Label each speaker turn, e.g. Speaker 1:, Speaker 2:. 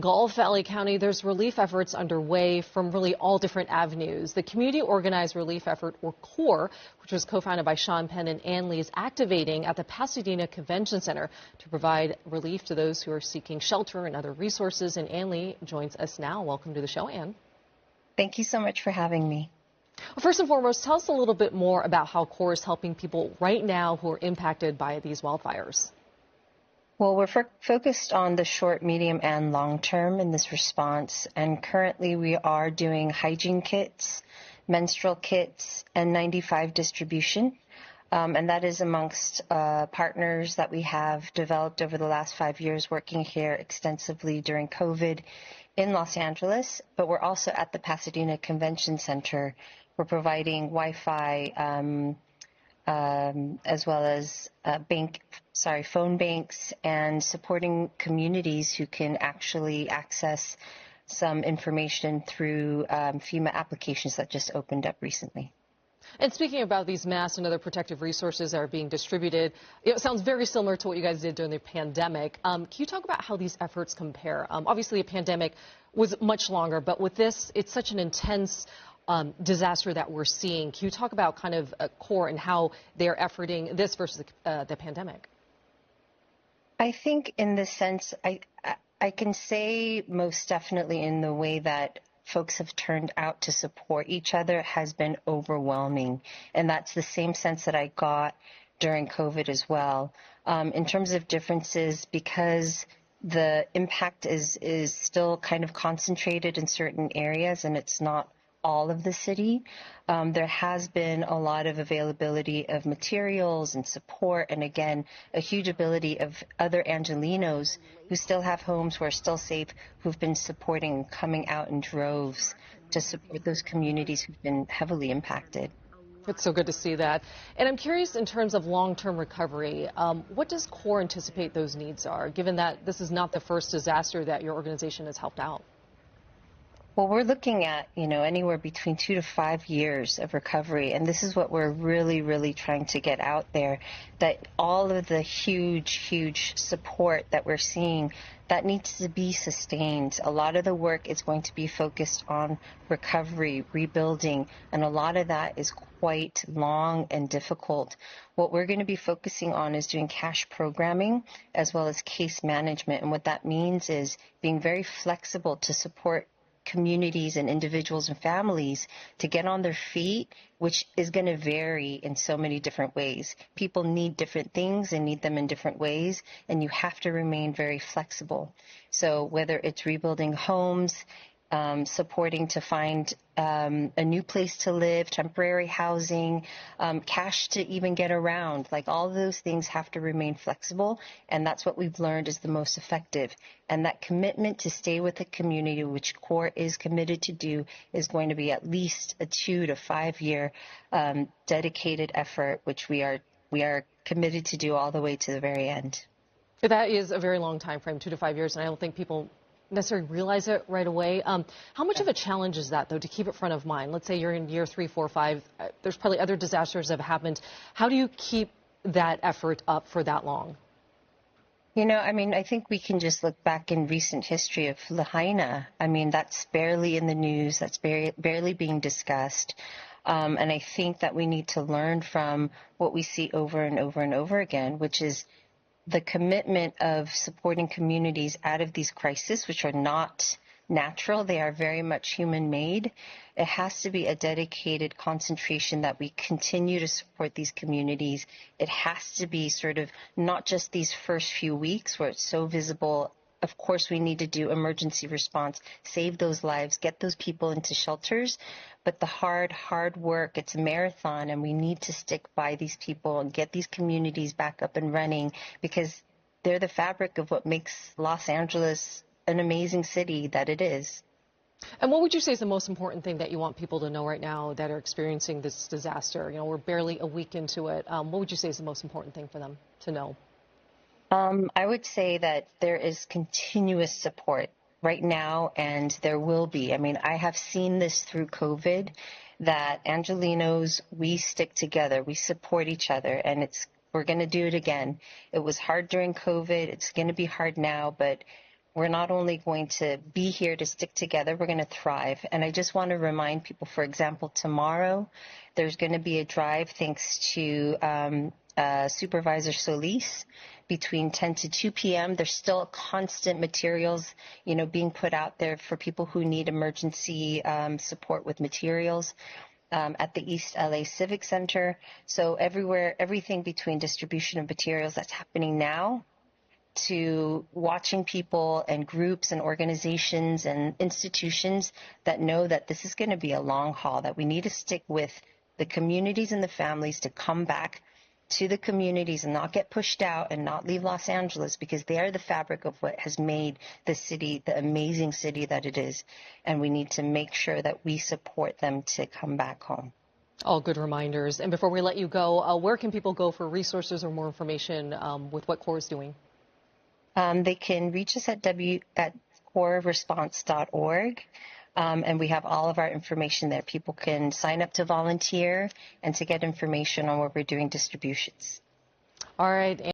Speaker 1: Gulf Valley County, there's relief efforts underway from really all different avenues. The Community Organized Relief Effort, or CORE, which was co-founded by Sean Penn and Ann Lee, is activating at the Pasadena Convention Center to provide relief to those who are seeking shelter and other resources. And Ann Lee joins us now. Welcome to the show, Ann.
Speaker 2: Thank you so much for having me.
Speaker 1: Well, first and foremost, tell us a little bit more about how CORE is helping people right now who are impacted by these wildfires.
Speaker 2: Well, we're focused on the short, medium, and long term in this response. And currently we are doing hygiene kits, menstrual kits, and 95 distribution. And that is amongst partners that we have developed over the last 5 years working here extensively during COVID in Los Angeles. But we're also at the Pasadena Convention Center. We're providing Wi-Fi as well as phone banks, and supporting communities who can actually access some information through FEMA applications that just opened up recently.
Speaker 1: And speaking about these masks and other protective resources that are being distributed, it sounds very similar to what you guys did during the pandemic. Can you talk about how these efforts compare? Obviously, a pandemic was much longer, but with this, it's such an intense disaster that we're seeing. Can you talk about kind of CORE and how they're efforting this versus the pandemic?
Speaker 2: I think in the sense, I can say most definitely in the way that folks have turned out to support each other has been overwhelming. And that's the same sense that I got during COVID as well. In terms of differences, because the impact is still kind of concentrated in certain areas and it's not all of the city. There has been a lot of availability of materials and support, and again, a huge ability of other Angelenos who still have homes, who are still safe, who've been supporting, coming out in droves to support those communities who've been heavily impacted.
Speaker 1: It's so good to see that. And I'm curious, in terms of long-term recovery, what does CORE anticipate those needs are, given that this is not the first disaster that your organization has helped out?
Speaker 2: Well, we're looking at, anywhere between 2 to 5 years of recovery. And this is what we're really, really trying to get out there, that all of the huge support that we're seeing, that needs to be sustained. A lot of the work is going to be focused on recovery, rebuilding, and a lot of that is quite long and difficult. What we're going to be focusing on is doing cash programming as well as case management. And what that means is being very flexible to support communities and individuals and families to get on their feet, which is going to vary in so many different ways. People need different things and need them in different ways, and you have to remain very flexible. So whether it's rebuilding homes, supporting to find a new place to live, temporary housing, cash to even get around, like all of those things have to remain flexible. And that's what we've learned is the most effective. And that commitment to stay with the community, which CORE is committed to do, is going to be at least a 2 to 5 year dedicated effort, which we are committed to do all the way to the very end.
Speaker 1: That is a very long time frame, 2 to 5 years, and I don't think people necessarily realize it right away. How much of a challenge is that, though, to keep it front of mind? Let's say you're in year 3, 4, 5. There's probably other disasters that have happened. How do you keep that effort up for that long?
Speaker 2: I think we can just look back in recent history of Lahaina. That's barely in the news. That's barely being discussed. And I think that we need to learn from what we see over and over and over again, which is the commitment of supporting communities out of these crises, which are not natural. They are very much human-made. It has to be a dedicated concentration that we continue to support these communities. It has to be sort of not just these first few weeks where it's so visible. Of course, we need to do emergency response, save those lives, get those people into shelters. But the hard work, it's a marathon, and we need to stick by these people and get these communities back up and running, because they're the fabric of what makes Los Angeles an amazing city that it is.
Speaker 1: And what would you say is the most important thing that you want people to know right now that are experiencing this disaster? We're barely a week into it. What would you say is the most important thing for them to know?
Speaker 2: I would say that there is continuous support right now, and there will be. I have seen this through COVID, that Angelenos, we stick together, we support each other, and we're going to do it again. It was hard during COVID. It's going to be hard now, but we're not only going to be here to stick together, we're going to thrive. And I just want to remind people, for example, tomorrow there's going to be a drive thanks to Supervisor Solis between 10 to 2 p.m. There's still constant materials, being put out there for people who need emergency support with materials at the East LA Civic Center. So everywhere, everything between distribution of materials that's happening now to watching people and groups and organizations and institutions that know that this is going to be a long haul, that we need to stick with the communities and the families to come back to the communities and not get pushed out and not leave Los Angeles, because they are the fabric of what has made the city the amazing city that it is. And we need to make sure that we support them to come back home.
Speaker 1: All good reminders. And before we let you go, where can people go for resources or more information with what CORE is doing?
Speaker 2: They can reach us at coreresponse.org. And we have all of our information there. People can sign up to volunteer and to get information on where we're doing distributions.
Speaker 1: All right.